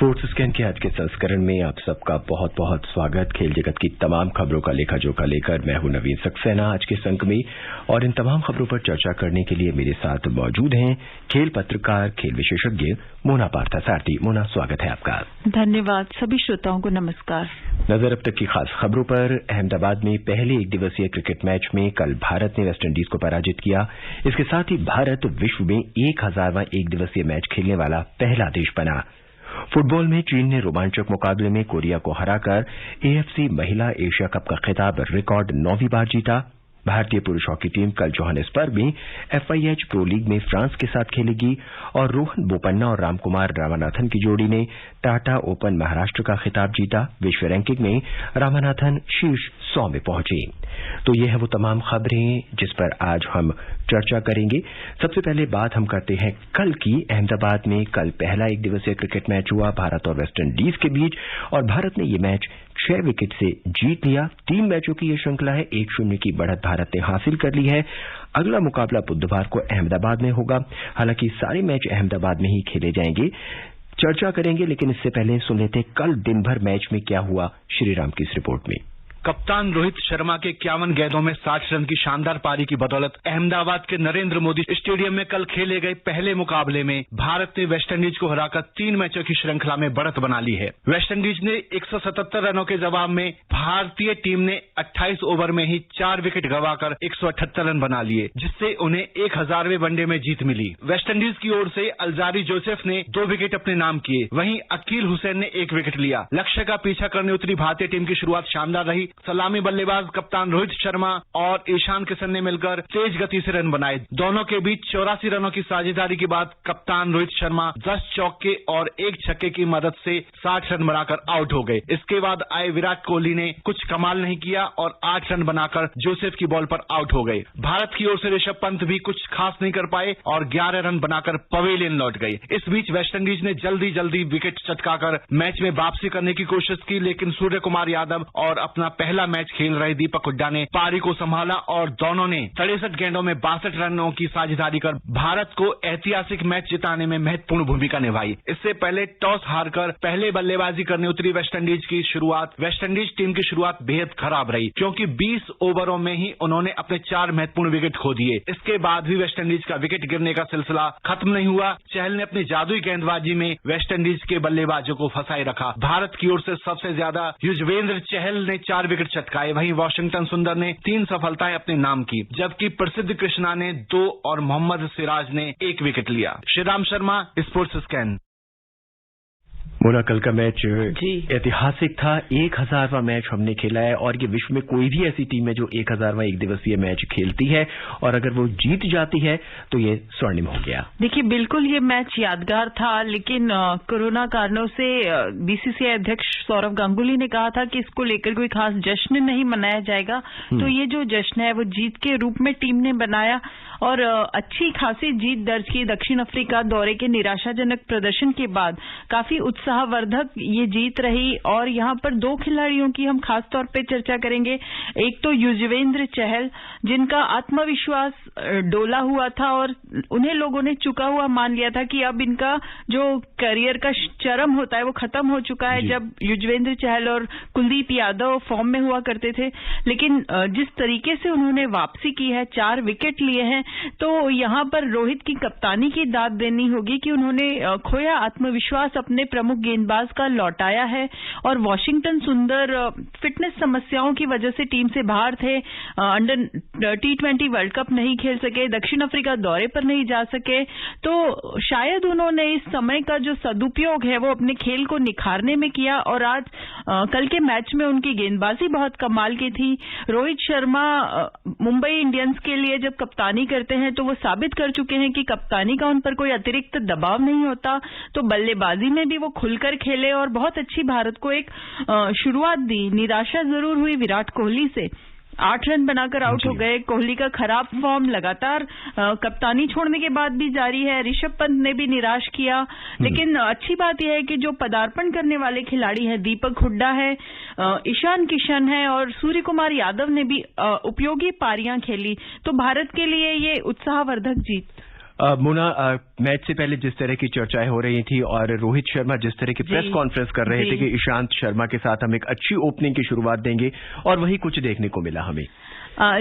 Sports scan के आज के संस्करण में आप सबका बहुत बहुत स्वागत। खेल जगत की तमाम खबरों का लेखा जोखा लेकर मैं हूं नवीन सक्सेना आज के संक में, और इन तमाम खबरों पर चर्चा करने के लिए मेरे साथ मौजूद हैं खेल पत्रकार, खेल विशेषज्ञ मोना पार्थसारथी। मोना, स्वागत है आपका। धन्यवाद। सभी श्रोताओं को नमस्कार। नजर अब तक की खास खबरों पर। अहमदाबाद में पहले एक दिवसीय क्रिकेट मैच में कल भारत ने वेस्टइंडीज को पराजित किया। इसके साथ ही भारत विश्व में 1000वां एक दिवसीय मैच खेलने वाला पहला देश बना। फुटबॉल में चीन ने रोमांचक मुकाबले में कोरिया को हराकर एएफसी महिला एशिया कप का खिताब रिकॉर्ड 9वीं बार जीता। भारतीय पुरुष हॉकी टीम कल जोहानिसबर्ग में एफआईएच प्रो लीग में फ्रांस के साथ खेलेगी, और रोहन बोपन्ना और रामकुमार रामानाथन की जोड़ी ने टाटा ओपन महाराष्ट्र का खिताब जीता। विश्व रैंकिंग में रामानाथन शीर्ष 100 में पहुंचे। तो ये है वो तमाम खबरें जिस पर आज हम चर्चा करेंगे। सबसे पहले बात हम करते हैं कल की। अहमदाबाद में कल पहला एक दिवसीय क्रिकेट मैच हुआ भारत और वेस्टइंडीज के बीच, और भारत ने ये मैच 6 विकेट से जीत लिया। 3 मैचों की ये श्रृंखला है। 1-0 की बढ़त भारत ने हासिल कर ली है। अगला मुकाबला बुधवार को अहमदाबाद में होगा। हालांकि सारे मैच अहमदाबाद में ही खेले जाएंगे। चर्चा करेंगे, लेकिन इससे पहले सुन लेते कल दिन भर मैच में क्या हुआ श्रीराम की इस रिपोर्ट में। कप्तान रोहित शर्मा के 51 गेंदों में 60 रन की शानदार पारी की बदौलत अहमदाबाद के नरेंद्र मोदी स्टेडियम में कल खेले गए पहले मुकाबले में भारत ने वेस्टइंडीज को हराकर 3 मैचों की श्रृंखला में बढ़त बना ली है। वेस्टइंडीज ने 177 रनों के जवाब में भारतीय टीम ने 28 ओवर में ही 4 विकेट गंवाकर 178 रन बना लिए, जिससे उन्हें 1000वें वनडे में जीत मिली। वेस्टइंडीज की ओर से अल्जारी जोसेफ ने 2 विकेट अपने नाम किए, वहीं अकील हुसैन ने 1 विकेट लिया। लक्ष्य का पीछा करने उतरी भारतीय टीम की शुरुआत शानदार रही। सलामी बल्लेबाज कप्तान रोहित शर्मा और ईशान किशन ने मिलकर तेज गति से रन बनाए। दोनों के बीच 84 रनों की साझेदारी के बाद कप्तान रोहित शर्मा 10 चौके और 1 छक्के की मदद से 60 रन बनाकर आउट हो गए। इसके बाद आए विराट कोहली ने कुछ कमाल नहीं किया और 8 रन बनाकर जोसेफ की बॉल पर आउट हो गए। भारत की ओर से ऋषभ पंत भी कुछ खास नहीं कर पाए और 11 रन बनाकर पवेलियन लौट गए। इस बीच वेस्टइंडीज ने जल्दी विकेट चटकाकर मैच में वापसी करने की कोशिश की, लेकिन सूर्य कुमार यादव और अपना पहला मैच खेल रहे दीपक हुड्डा ने पारी को संभाला और दोनों ने 63 गेंदों में 62 रनों की साझेदारी कर भारत को ऐतिहासिक मैच जिताने में महत्वपूर्ण भूमिका निभाई। इससे पहले टॉस हारकर पहले बल्लेबाजी करने उतरी वेस्टइंडीज टीम की शुरुआत बेहद खराब रही, क्योंकि 20 ओवरों में ही उन्होंने अपने 4 महत्वपूर्ण विकेट खो दिए। इसके बाद भी वेस्टइंडीज का विकेट गिरने का सिलसिला खत्म नहीं हुआ। चहल ने अपनी जादुई गेंदबाजी में वेस्टइंडीज के बल्लेबाजों को फंसाए रखा। भारत की ओर से सबसे ज्यादा युजवेंद्र चहल ने 4 विकेट चटकाए। वहीं वाशिंगटन सुंदर ने 3 सफलताएं अपने नाम की, जबकि प्रसिद्ध कृष्णा ने 2 और मोहम्मद सिराज ने 1 विकेट लिया। Shriram Sharma, sports scan. मोना, कल का मैच ऐतिहासिक था। 1000वां मैच हमने खेला है, और ये विश्व में कोई भी ऐसी टीम है जो 1000वां एक दिवसीय मैच खेलती है, और अगर वो जीत जाती है तो ये स्वर्णिम हो गया। देखिए, बिल्कुल ये मैच यादगार था, लेकिन कोरोना कारणों से बीसीसीआई अध्यक्ष सौरव गांगुली ने कहा था कि इसको लेकर कोई खास जश्न नहीं मनाया जाएगा। तो ये जो जश्न है वो जीत के रूप में टीम ने बनाया और अच्छी खासी जीत दर्ज की। दक्षिण अफ्रीका दौरे के निराशाजनक प्रदर्शन के बाद काफी उत्साहवर्धक ये जीत रही, और यहाँ पर 2 खिलाड़ियों की हम खास तौर पे चर्चा करेंगे। एक तो युजवेंद्र चहल, जिनका आत्मविश्वास डोला हुआ था और उन्हें लोगों ने चुका हुआ मान लिया था कि अब इनका जो करियर का चरम होता है वो खत्म हो चुका है, जब युजवेंद्र चहल और कुलदीप यादव फॉर्म में हुआ करते थे। लेकिन जिस तरीके से उन्होंने वापसी की है, 4 विकेट लिए हैं, तो यहाँ पर रोहित की कप्तानी की दाद देनी होगी कि उन्होंने खोया आत्मविश्वास अपने प्रमुख गेंदबाज का लौटाया है। और वाशिंगटन सुंदर फिटनेस समस्याओं की वजह से टीम से बाहर थे, अंडर T20 वर्ल्ड कप नहीं खेल सके, दक्षिण अफ्रीका दौरे पर नहीं जा सके। तो शायद उन्होंने इस समय का जो सदुपयोग है वो अपने खेल को निखारने में किया, और आज कल के मैच में उनकी गेंदबाजी बहुत कमाल की थी। रोहित शर्मा मुंबई इंडियंस के लिए जब कप्तानी करते हैं तो वो साबित कर चुके हैं कि कप्तानी का उन पर कोई अतिरिक्त दबाव नहीं होता। तो बल्लेबाजी में भी वो खुलकर खेले और बहुत अच्छी भारत को एक शुरुआत दी। निराशा जरूर हुई विराट कोहली से, 8 रन बनाकर आउट हो गए। कोहली का खराब फॉर्म लगातार कप्तानी छोड़ने के बाद भी जारी है। ऋषभ पंत ने भी निराश किया, लेकिन अच्छी बात यह है कि जो पदार्पण करने वाले खिलाड़ी हैं, दीपक हुड्डा है, ईशान किशन है और सूर्य कुमार यादव ने भी उपयोगी पारियां खेली। तो भारत के लिए ये उत्साहवर्धक जीत। मोना, मैच से पहले जिस तरह की चर्चाएं हो रही थी और रोहित शर्मा जिस तरह की प्रेस कॉन्फ्रेंस कर रहे थे कि ईशांत शर्मा के साथ हम एक अच्छी ओपनिंग की शुरुआत देंगे, और वही कुछ देखने को मिला हमें।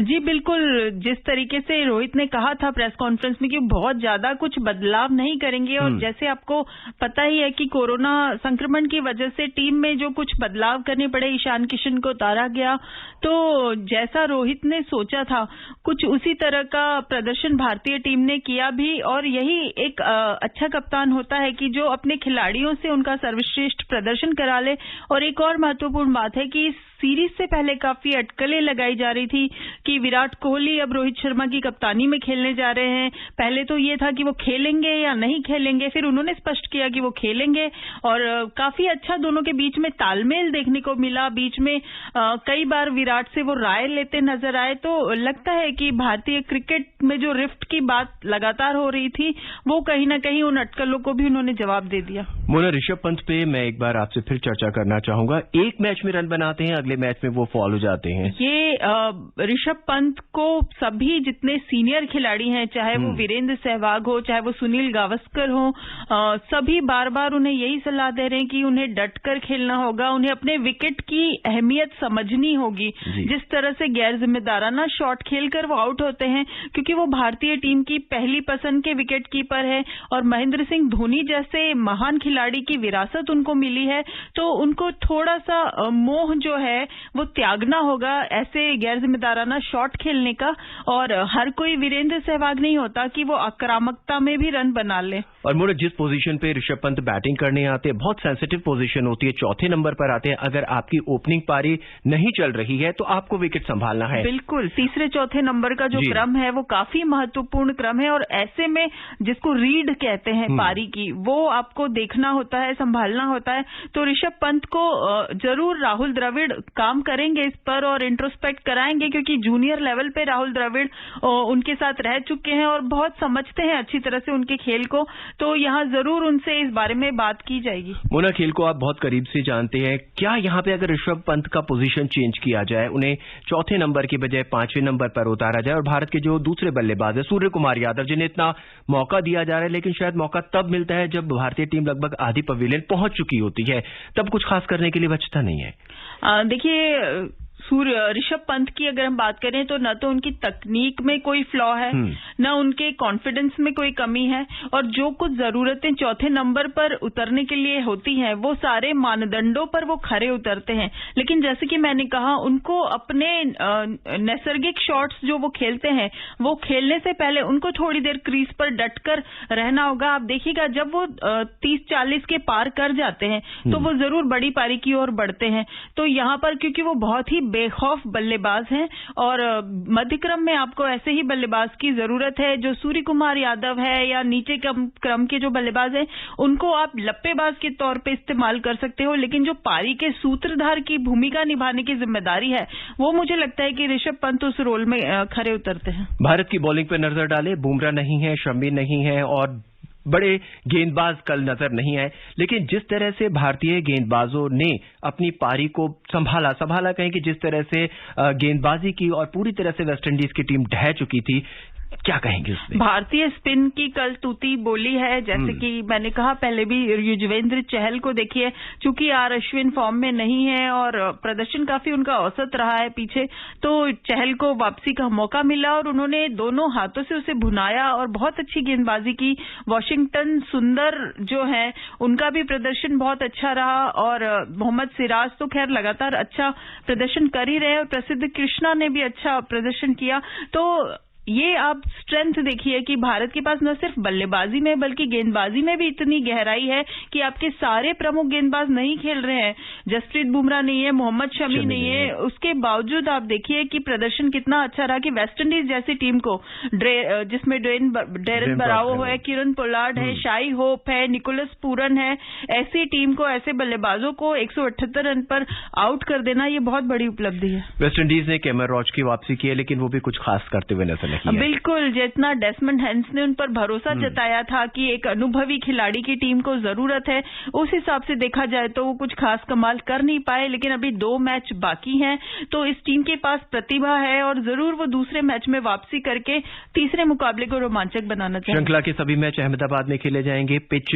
जी बिल्कुल, जिस तरीके से रोहित ने कहा था प्रेस कॉन्फ्रेंस में कि बहुत ज्यादा कुछ बदलाव नहीं करेंगे, और जैसे आपको पता ही है कि कोरोना संक्रमण की वजह से टीम में जो कुछ बदलाव करने पड़े, ईशान किशन को उतारा गया, तो जैसा रोहित ने सोचा था कुछ उसी तरह का प्रदर्शन भारतीय टीम ने किया भी। और यही एक अच्छा कप्तान होता है कि जो अपने खिलाड़ियों से उनका सर्वश्रेष्ठ प्रदर्शन करा ले। और एक और महत्वपूर्ण बात है कि सीरीज से पहले काफी अटकलें लगाई जा रही थी कि विराट कोहली अब रोहित शर्मा की कप्तानी में खेलने जा रहे हैं। पहले तो ये था कि वो खेलेंगे या नहीं खेलेंगे, फिर उन्होंने स्पष्ट किया कि वो खेलेंगे, और काफी अच्छा दोनों के बीच में तालमेल देखने को मिला। बीच में कई बार विराट से वो राय लेते नजर आए, तो लगता है कि भारतीय क्रिकेट में जो रिफ्ट की बात लगातार हो रही थी, वो कहीं ना कहीं उन अटकलों को भी उन्होंने जवाब दे दिया। मोना, ऋषभ पंत पे मैं एक बार आपसे फिर चर्चा करना चाहूंगा। एक मैच में रन बनाते हैं, अगले मैच में वो फॉल हो जाते हैं। ये ऋषभ पंत को सभी जितने सीनियर खिलाड़ी हैं, चाहे वो वीरेंद्र सहवाग हो, चाहे वो सुनील गावस्कर हो, सभी बार बार उन्हें यही सलाह दे रहे हैं कि उन्हें डटकर खेलना होगा, उन्हें अपने विकेट की अहमियत समझनी होगी। जिस तरह से गैर जिम्मेदाराना शॉट खेलकर वो आउट होते हैं, क्योंकि वो भारतीय टीम की पहली पसंद के विकेट कीपर है और महेंद्र सिंह धोनी जैसे महान खिलाड़ी की विरासत उनको मिली है, तो उनको थोड़ा सा मोह जो है वो त्यागना होगा ऐसे गैर जिम्मेदाराना शॉट खेलने का। और हर कोई वीरेंद्र सहवाग नहीं होता कि वो आक्रामकता में भी रन बना ले। और मोरे, जिस पोजीशन पे ऋषभ पंत बैटिंग करने आते हैं, बहुत सेंसिटिव पोजीशन होती है, चौथे नंबर पर आते हैं। अगर आपकी ओपनिंग पारी नहीं चल रही है तो आपको विकेट संभालना है। बिल्कुल, तीसरे चौथे नंबर का जो क्रम है वो काफी महत्वपूर्ण क्रम है, और ऐसे में जिसको रीड कहते हैं पारी की, वो आपको देखना होता है, संभालना होता है। तो ऋषभ पंत को जरूर राहुल द्रविड़ काम करेंगे इस पर और इंट्रोस्पेक्ट कराएंगे, क्योंकि जूनियर लेवल पे राहुल द्रविड़ उनके साथ रह चुके हैं और बहुत समझते हैं अच्छी तरह से उनके खेल को, तो यहाँ जरूर उनसे इस बारे में बात की जाएगी। मोना, खेल को आप बहुत करीब से जानते हैं, क्या यहाँ पे अगर ऋषभ पंत का पोजीशन चेंज किया जाए, उन्हें चौथे नंबर की बजाय 5वें नंबर पर उतारा जाए, और भारत के जो दूसरे बल्लेबाज है सूर्य कुमार यादव, जिन्हें इतना मौका दिया जा रहा है, लेकिन शायद मौका तब मिलता है जब भारतीय टीम लगभग आधी पवेलियन पहुंच चुकी होती है, तब कुछ खास करने के लिए बचता नहीं है। देखिए, ऋषभ पंत की अगर हम बात करें तो न तो उनकी तकनीक में कोई फ्लॉ है, न उनके कॉन्फिडेंस में कोई कमी है, और जो कुछ जरूरतें चौथे नंबर पर उतरने के लिए होती हैं वो सारे मानदंडों पर वो खरे उतरते हैं। लेकिन जैसे कि मैंने कहा, उनको अपने नैसर्गिक शॉट्स जो वो खेलते हैं वो खेलने से पहले उनको थोड़ी देर क्रीज पर डटकर रहना होगा। आप देखिएगा, जब वो 30-40 के पार कर जाते हैं तो वो जरूर बड़ी पारी की ओर बढ़ते हैं। तो यहाँ पर क्योंकि वो बहुत ही बेखौफ बल्लेबाज हैं, और मध्यक्रम में आपको ऐसे ही बल्लेबाज की जरूरत है। जो सूर्य कुमार यादव है या नीचे क्रम के जो बल्लेबाज हैं, उनको आप लप्पेबाज के तौर पे इस्तेमाल कर सकते हो, लेकिन जो पारी के सूत्रधार की भूमिका निभाने की जिम्मेदारी है, वो मुझे लगता है कि ऋषभ पंत उस रोल में खरे उतरते हैं। भारत की बॉलिंग पर नजर डाले, बुमराह नहीं है, शमी नहीं है, और बड़े गेंदबाज कल नजर नहीं आए, लेकिन जिस तरह से भारतीय गेंदबाजों ने अपनी पारी को संभाला कहें कि जिस तरह से गेंदबाजी की और पूरी तरह से वेस्टइंडीज की टीम ढह चुकी थी, क्या कहेंगे उसमें? भारतीय स्पिन की कल तूती बोली है, जैसे कि मैंने कहा पहले भी। युजवेंद्र चहल को देखिए, चूंकि आर अश्विन फॉर्म में नहीं है और प्रदर्शन काफी उनका औसत रहा है पीछे, तो चहल को वापसी का मौका मिला और उन्होंने दोनों हाथों से उसे भुनाया और बहुत अच्छी गेंदबाजी की। वॉशिंगटन सुंदर जो है, उनका भी प्रदर्शन बहुत अच्छा रहा, और मोहम्मद सिराज तो खैर लगातार अच्छा प्रदर्शन कर ही रहे, और प्रसिद्ध कृष्णा ने भी अच्छा प्रदर्शन किया। तो ये आप स्ट्रेंथ देखिए कि भारत के पास न सिर्फ बल्लेबाजी में बल्कि गेंदबाजी में भी इतनी गहराई है कि आपके सारे प्रमुख गेंदबाज नहीं खेल रहे हैं। जसप्रीत बुमराह नहीं है, मोहम्मद शमी नहीं है, उसके बावजूद आप देखिए कि प्रदर्शन कितना अच्छा रहा कि वेस्टइंडीज जैसी टीम को, जिसमें डेरेन ब्रावो है, किरण पोलार्ड है, शाई होप है, निकोलस पूरन है, ऐसी टीम को, ऐसे बल्लेबाजों को 178 रन पर आउट कर देना, ये बहुत बड़ी उपलब्धि है। वेस्टइंडीज ने कैमर रॉच की वापसी की है, लेकिन वो भी कुछ खास करते हुए नजर नहीं रही है। बिल्कुल, जितना डेसमंड हैंस ने उन पर भरोसा जताया था कि एक अनुभवी खिलाड़ी की टीम को जरूरत है, उस हिसाब से देखा जाए तो वो कुछ खास कमाल कर नहीं पाए। लेकिन अभी 2 मैच बाकी हैं, तो इस टीम के पास प्रतिभा है और जरूर वो दूसरे मैच में वापसी करके तीसरे मुकाबले को रोमांचक बनाना चाहिए। श्रृंखला के सभी मैच अहमदाबाद में खेले जाएंगे। पिच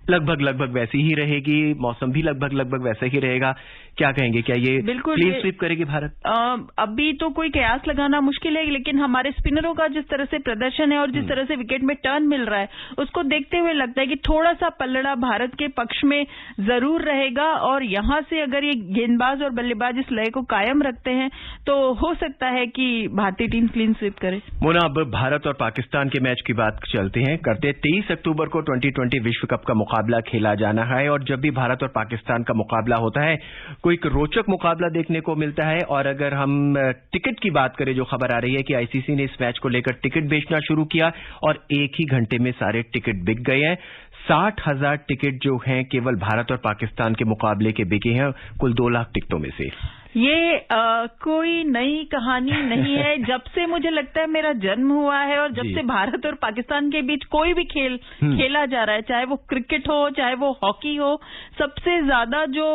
लगभग वैसी ही रहेगी, मौसम भी लगभग वैसा ही रहेगा। क्या कहेंगे, क्या ये क्लीन स्वीप करेगी भारत? अभी तो कोई कयास लगाना मुश्किल है, लेकिन हमारे स्पिनरों का जिस तरह से प्रदर्शन है और जिस तरह से विकेट में टर्न मिल रहा है, उसको देखते हुए लगता है कि थोड़ा सा पलड़ा भारत के पक्ष में जरूर रहेगा। और यहां से अगर ये गेंदबाज और बल्लेबाज इस लय को कायम रखते हैं तो हो सकता है कि भारतीय टीम क्लीन स्वीप करे। मोना, अब भारत और पाकिस्तान के मैच की बात करते हैं। 23 अक्टूबर को 2020 विश्व कप का मुकाबला खेला जाना है और जब भी भारत और पाकिस्तान का मुकाबला होता है कोई एक रोचक मुकाबला देखने को मिलता है। और अगर हम टिकट की बात करें, जो खबर आ रही है कि आईसीसी ने इस मैच को लेकर टिकट बेचना शुरू किया और एक ही घंटे में सारे टिकट बिक गए हैं। 60,000 टिकट जो हैं केवल भारत और पाकिस्तान के मुकाबले के बिके हैं, कुल 2 लाख टिकटों में से। ये कोई नई कहानी नहीं है। जब से मुझे लगता है मेरा जन्म हुआ है और जब से भारत और पाकिस्तान के बीच कोई भी खेल खेला जा रहा है, चाहे वो क्रिकेट हो चाहे वो हॉकी हो, सबसे ज्यादा जो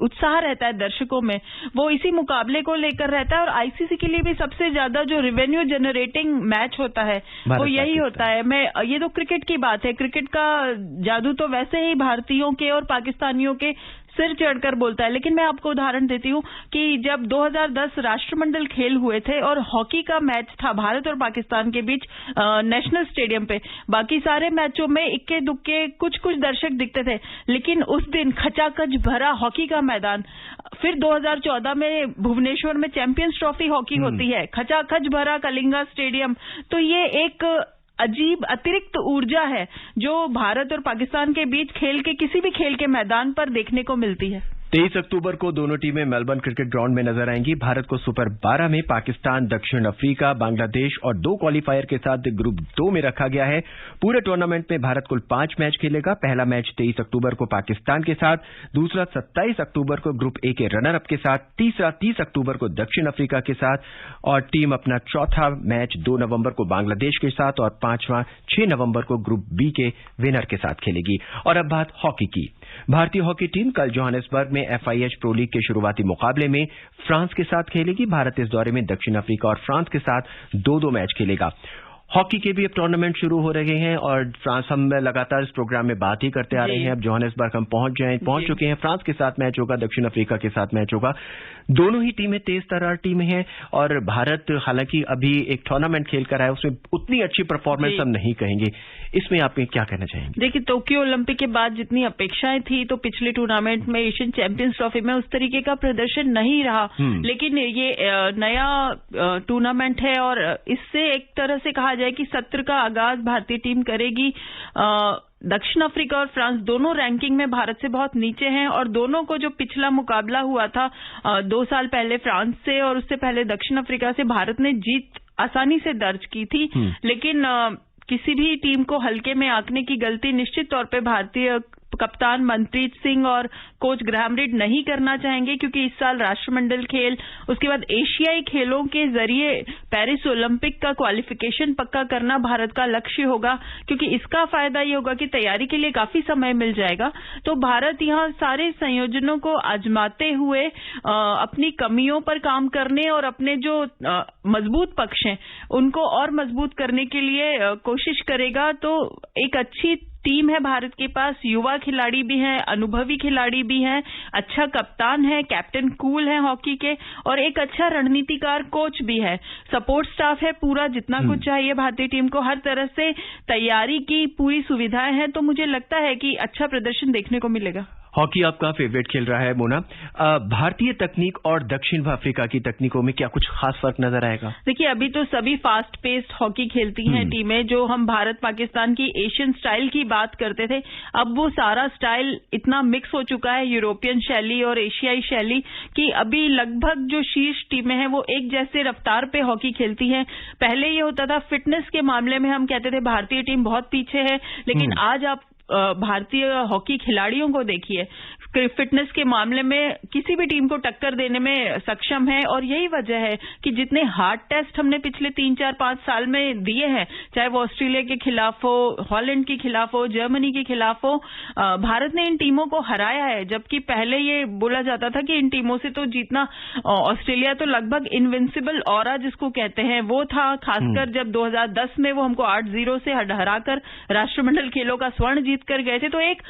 उत्साह रहता है दर्शकों में वो इसी मुकाबले को लेकर रहता है। और आईसीसी के लिए भी सबसे ज्यादा जो रेवेन्यू जनरेटिंग मैच होता है वो यही होता है। ये तो क्रिकेट की बात है, क्रिकेट का जादू तो वैसे ही भारतीयों के और पाकिस्तानियों के सिर चढ़कर बोलता है। लेकिन मैं आपको उदाहरण देती हूं कि जब 2010 राष्ट्रमंडल खेल हुए थे और हॉकी का मैच था भारत और पाकिस्तान के बीच नेशनल स्टेडियम पे, बाकी सारे मैचों में इक्के दुक्के कुछ दर्शक दिखते थे, लेकिन उस दिन खचाखच भरा हॉकी का मैदान। फिर 2014 में भुवनेश्वर में चैंपियंस ट्रॉफी हॉकी होती है, खचाखच भरा कलिंगा स्टेडियम। तो ये एक अजीब अतिरिक्त ऊर्जा है जो भारत और पाकिस्तान के बीच खेल के किसी भी खेल के मैदान पर देखने को मिलती है। 23 अक्टूबर को दोनों टीमें मेलबर्न क्रिकेट ग्राउंड में नजर आएंगी। भारत को सुपर 12 में पाकिस्तान, दक्षिण अफ्रीका, बांग्लादेश और 2 क्वालिफायर के साथ ग्रुप 2 में रखा गया है। पूरे टूर्नामेंट में भारत कुल 5 मैच खेलेगा। पहला मैच 23 अक्टूबर को पाकिस्तान के साथ, दूसरा 27 अक्टूबर को ग्रुप ए के रनर अप के साथ, तीसरा 30 अक्टूबर को दक्षिण अफ्रीका के साथ और टीम अपना चौथा मैच 2 नवंबर को बांग्लादेश के साथ और 5वां 6 नवंबर को ग्रुप बी के विनर के साथ खेलेगी। और अब बात हॉकी की। भारतीय हॉकी टीम कल जोहानिसबर्ग में FIH प्रो लीग के शुरुआती मुकाबले में फ्रांस के साथ खेलेगी। भारत इस दौरे में दक्षिण अफ्रीका और फ्रांस के साथ 2-2 मैच खेलेगा। हॉकी के भी अब टूर्नामेंट शुरू हो रहे हैं और फ्रांस, हम लगातार इस प्रोग्राम में बात ही करते आ रहे हैं। अब जोहानिसबर्ग हम पहुंच चुके हैं। फ्रांस के साथ मैच होगा, दक्षिण अफ्रीका के साथ मैच होगा। दोनों ही टीमें तेज तर्रार टीमें हैं और भारत हालांकि अभी एक टूर्नामेंट खेल कर आया, उसमें उतनी अच्छी परफॉर्मेंस हम नहीं कहेंगे। इसमें आप क्या कहना चाहेंगे? देखिए, टोक्यो ओलंपिक के बाद जितनी अपेक्षाएं थी तो पिछले टूर्नामेंट में एशियन चैंपियंस ट्रॉफी में उस तरीके का प्रदर्शन नहीं रहा। लेकिन ये नया टूर्नामेंट है और इससे एक तरह से कहा जाए कि सत्र का आगाज भारतीय टीम करेगी। दक्षिण अफ्रीका और फ्रांस दोनों रैंकिंग में भारत से बहुत नीचे हैं और दोनों को जो पिछला मुकाबला हुआ था 2 साल पहले फ्रांस से और उससे पहले दक्षिण अफ्रीका से, भारत ने जीत आसानी से दर्ज की थी। लेकिन किसी भी टीम को हल्के में आंकने की गलती निश्चित तौर पे भारतीय कप्तान मनप्रीत सिंह और कोच ग्राहम रीड नहीं करना चाहेंगे, क्योंकि इस साल राष्ट्रमंडल खेल, उसके बाद एशियाई खेलों के जरिए पेरिस ओलंपिक का क्वालिफिकेशन पक्का करना भारत का लक्ष्य होगा, क्योंकि इसका फायदा ये होगा कि तैयारी के लिए काफी समय मिल जाएगा। तो भारत यहाँ सारे संयोजनों को आजमाते हुए अपनी कमियों पर काम करने और अपने जो मजबूत पक्ष हैं उनको और मजबूत करने के लिए कोशिश करेगा। तो एक अच्छी टीम है भारत के पास, युवा खिलाड़ी भी हैं, अनुभवी खिलाड़ी भी हैं, अच्छा कप्तान है, कैप्टन कूल है हॉकी के, और एक अच्छा रणनीतिकार कोच भी है, सपोर्ट स्टाफ है पूरा, जितना कुछ चाहिए भारतीय टीम को, हर तरह से तैयारी की पूरी सुविधाएं हैं। तो मुझे लगता है कि अच्छा प्रदर्शन देखने को मिलेगा। हॉकी आपका फेवरेट खेल रहा है मोना। भारतीय तकनीक और दक्षिण अफ्रीका की तकनीकों में क्या कुछ खास फर्क नजर आएगा? देखिए, अभी तो सभी फास्ट पेस्ड हॉकी खेलती हैं टीमें। जो हम भारत पाकिस्तान की एशियन स्टाइल की बात करते थे, अब वो सारा स्टाइल इतना मिक्स हो चुका है, यूरोपियन शैली और एशियाई शैली, कि अभी लगभग जो शीर्ष टीमें हैं वो एक जैसे रफ्तार पे हॉकी खेलती हैं। पहले ये होता था फिटनेस के मामले में हम कहते थे भारतीय टीम बहुत पीछे है, लेकिन आज आप भारतीय हॉकी खिलाड़ियों को देखिए, फिटनेस के मामले में किसी भी टीम को टक्कर देने में सक्षम है। और यही वजह है कि जितने हार्ड टेस्ट हमने पिछले 3, 4, 5 साल में दिए हैं, चाहे वो ऑस्ट्रेलिया के खिलाफ हो, हॉलैंड के खिलाफ हो, जर्मनी के खिलाफ हो, भारत ने इन टीमों को हराया है। जबकि पहले ये बोला जाता था कि इन टीमों से तो जीतना, ऑस्ट्रेलिया तो लगभग इनविंसिबल ऑरा जिसको कहते हैं वो था, खासकर जब 2010 में वो हमको 8-0 से हराकर राष्ट्रमंडल खेलों का स्वर्ण जीत कर गए थे। तो एक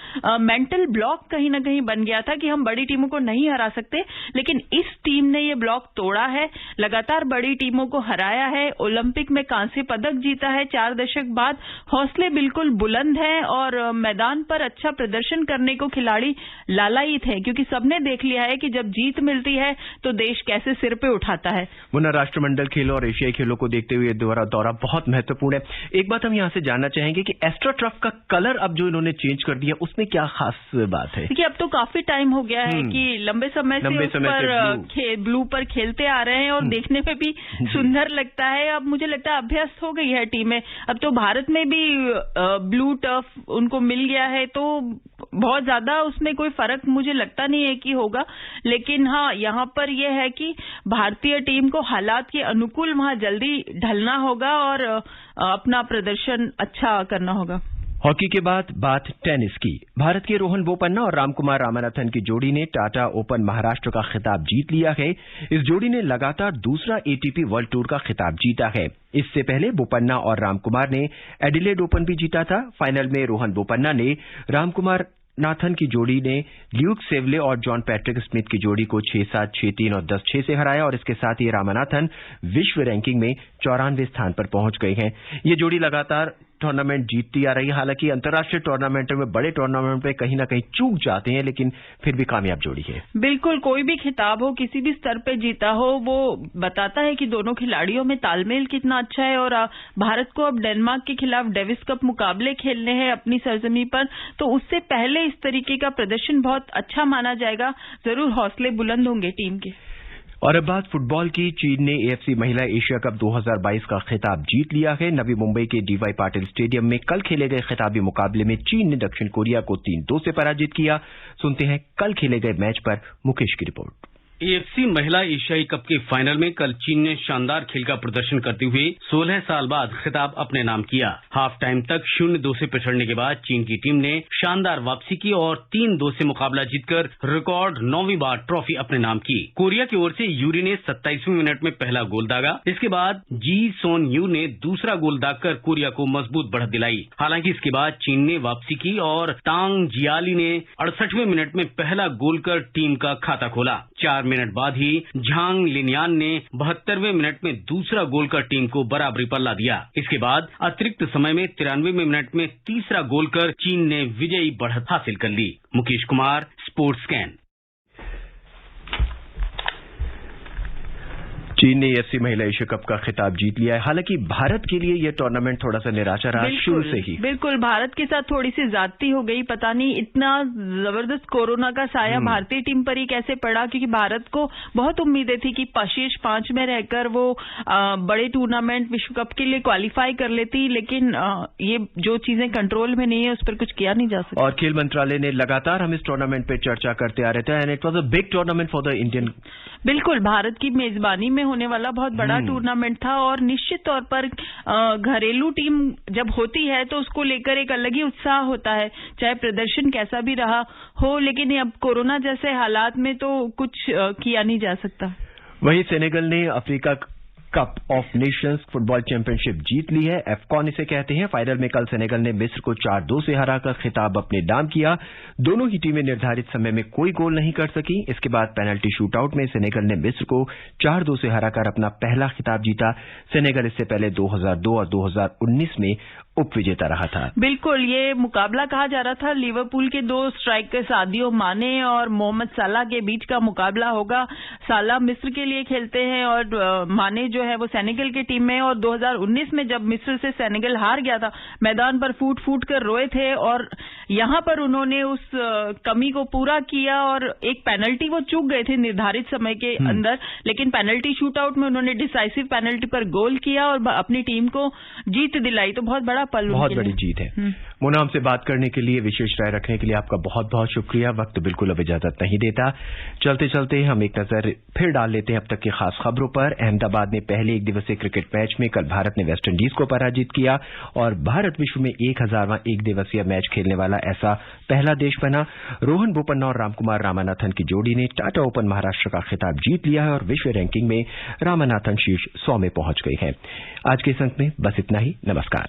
मेंटल ब्लॉक कहीं ना कहीं बन गया था कि हम बड़ी टीमों को नहीं हरा सकते, लेकिन इस टीम ने ये ब्लॉक तोड़ा है, लगातार बड़ी टीमों को हराया है, ओलंपिक में कांस्य पदक जीता है 4 दशक बाद, हौसले बिल्कुल बुलंद हैं और मैदान पर अच्छा प्रदर्शन करने को खिलाड़ी लालायित है, क्योंकि सबने देख लिया है कि जब जीत मिलती है तो देश कैसे सिर पे उठाता है। मुन्ना, राष्ट्रमंडल खेलों और एशियाई खेलों को देखते हुए दौरा बहुत महत्वपूर्ण है। एक बात हम यहाँ से जानना चाहेंगे कि एस्ट्रोटर्फ का कलर अब जो इन्होंने चेंज कर दिया उसमें क्या खास बात है? देखिए, अब तो काफी टाइम हो गया है कि लंबे समय से उस पर ब्लू पर खेलते आ रहे हैं और देखने में भी सुंदर लगता है। अब मुझे लगता है अभ्यस्त हो गई है टीमें। अब तो भारत में भी ब्लू टर्फ उनको मिल गया है, तो बहुत ज्यादा उसमें कोई फर्क मुझे लगता नहीं है कि होगा। लेकिन हाँ, यहाँ पर यह है कि भारतीय टीम को हालात के अनुकूल वहां जल्दी ढलना होगा और अपना प्रदर्शन अच्छा करना होगा। हॉकी के बाद बात टेनिस की। भारत के रोहन बोपन्ना और रामकुमार रामनाथन की जोड़ी ने टाटा ओपन महाराष्ट्र का खिताब जीत लिया है। इस जोड़ी ने लगातार दूसरा एटीपी वर्ल्ड टूर का खिताब जीता है। इससे पहले बोपन्ना और रामकुमार ने एडिलेड ओपन भी जीता था। फाइनल में रोहन बोपन्ना ने रामकुमार नाथन की जोड़ी ने ल्यूक सेवले और जॉन पैट्रिक स्मिथ की जोड़ी को 6-7, 6-3 और 10-6 से हराया और इसके साथ ही रामनाथन विश्व रैंकिंग में 94वें स्थान पर पहुंच गए हैं। ये जोड़ी लगातार टूर्नामेंट जीतती आ रही है। हालांकि अंतर्राष्ट्रीय टूर्नामेंट में, बड़े टूर्नामेंट में कहीं ना कहीं चूक जाते हैं, लेकिन फिर भी कामयाब जोड़ी है। बिल्कुल, कोई भी खिताब हो, किसी भी स्तर पे जीता हो, वो बताता है कि दोनों खिलाड़ियों में तालमेल कितना अच्छा है। और भारत को अब डेनमार्क के खिलाफ डेविस कप मुकाबले खेलने हैं अपनी सरजमी पर, तो उससे पहले इस तरीके का प्रदर्शन बहुत अच्छा माना जाएगा। जरूर हौसले बुलंद होंगे टीम के। और अब बात फुटबॉल की। चीन ने एएफसी महिला एशिया कप 2022 का खिताब जीत लिया है। नवी मुंबई के डीवाई पाटिल स्टेडियम में कल खेले गए खिताबी मुकाबले में चीन ने दक्षिण कोरिया को 3-2 से पराजित किया। सुनते हैं कल खेले गए मैच पर मुकेश की रिपोर्ट। एएफसी महिला एशियाई कप के फाइनल में कल चीन ने शानदार खेल का प्रदर्शन करते हुए 16 साल बाद खिताब अपने नाम किया। हाफ टाइम तक 0-2 से पिछड़ने के बाद चीन की टीम ने शानदार वापसी की और 3-2 से मुकाबला जीतकर रिकॉर्ड 9वीं बार ट्रॉफी अपने नाम की। कोरिया की ओर से यूरी ने 27वीं मिनट में पहला गोल दागा। इसके बाद जी सोन यू ने दूसरा गोल दागकर कोरिया को मजबूत बढ़त दिलाई। हालांकि इसके बाद चीन ने वापसी की और तांग जियाली ने 68वें मिनट में पहला गोल कर टीम का खाता खोला। 4 मिनट बाद ही झांग लिनयान ने 72वें मिनट में दूसरा गोल कर टीम को बराबरी पर ला दिया। इसके बाद अतिरिक्त समय में 93वें मिनट में तीसरा गोल कर चीन ने विजयी बढ़त हासिल कर ली। Mukesh Kumar, sports scan. चीन ने एएफसी महिला एशिया कप का खिताब जीत लिया है। हालांकि भारत के लिए यह टूर्नामेंट थोड़ा सा निराशा रहा शुरू से ही। बिल्कुल, भारत के साथ थोड़ी सी ज्यादती हो गई। पता नहीं इतना जबरदस्त कोरोना का साया भारतीय टीम पर ही कैसे पड़ा, क्योंकि भारत को बहुत उम्मीदें थी कि शीर्ष 5 में रहकर वो बड़े टूर्नामेंट विश्व कप के लिए क्वालिफाई कर लेती, लेकिन ये जो चीजें कंट्रोल में नहीं है उस पर कुछ किया नहीं जा सकता। और खेल मंत्रालय ने लगातार हम इस टूर्नामेंट पे चर्चा करते आ रहे थे and it was a big tournament for the Indian. बिल्कुल, भारत की मेजबानी में होने वाला बहुत बड़ा टूर्नामेंट था और निश्चित तौर पर घरेलू टीम जब होती है तो उसको लेकर एक अलग ही उत्साह होता है, चाहे प्रदर्शन कैसा भी रहा हो। लेकिन अब कोरोना जैसे हालात में तो कुछ किया नहीं जा सकता। वहीं सेनेगल ने Africa cup of nations football championship जीत ली है। एफकॉन इसे कहते हैं। फाइनल में कल सेनेगल ने मिस्र को 4-2 से हराकर खिताब अपने नाम किया। दोनों ही टीमें निर्धारित समय में कोई गोल नहीं कर सकी। इसके बाद पेनल्टी शूटआउट में सेनेगल ने मिस्र को 4-2 से हराकर अपना पहला खिताब जीता। सेनेगल इससे पहले 2002 और 2019 में उप विजेता रहा था। बिल्कुल, ये मुकाबला कहा जा रहा था लिवरपूल के 2 स्ट्राइकर सादियो माने और मोहम्मद साला के बीच का मुकाबला होगा। साला मिस्र के लिए खेलते हैं और माने जो है वो सेनेगल की टीम में। और 2019 में जब मिस्र से सेनेगल हार गया था, मैदान पर फूट फूट कर रोए थे और यहां पर उन्होंने उस कमी को पूरा किया और एक पेनल्टी वो चूक गए थे निर्धारित समय के अंदर, लेकिन पेनल्टी शूटआउट में उन्होंने डिसाइसिव पेनल्टी पर गोल किया और अपनी टीम को जीत दिलाई। तो बहुत बड़ी जीत है। मोना, हमसे बात करने के लिए, विशेष राय रखने के लिए आपका बहुत बहुत शुक्रिया। वक्त बिल्कुल अब इजाजत नहीं देता। चलते चलते हम एक नजर फिर डाल लेते हैं अब तक की खास खबरों पर। अहमदाबाद में पहले एक दिवसीय क्रिकेट मैच में कल भारत ने वेस्टइंडीज को पराजित किया और भारत विश्व में 1000वां एक दिवसीय मैच खेलने वाला ऐसा पहला देश बना। रोहन बोपन्ना और रामकुमार रामानाथन की जोड़ी ने टाटा ओपन महाराष्ट्र का खिताब जीत लिया है और विश्व रैंकिंग में रामानाथन शीर्ष 100 में पहुंच गए हैं। आज के इस अंक में बस इतना ही। नमस्कार।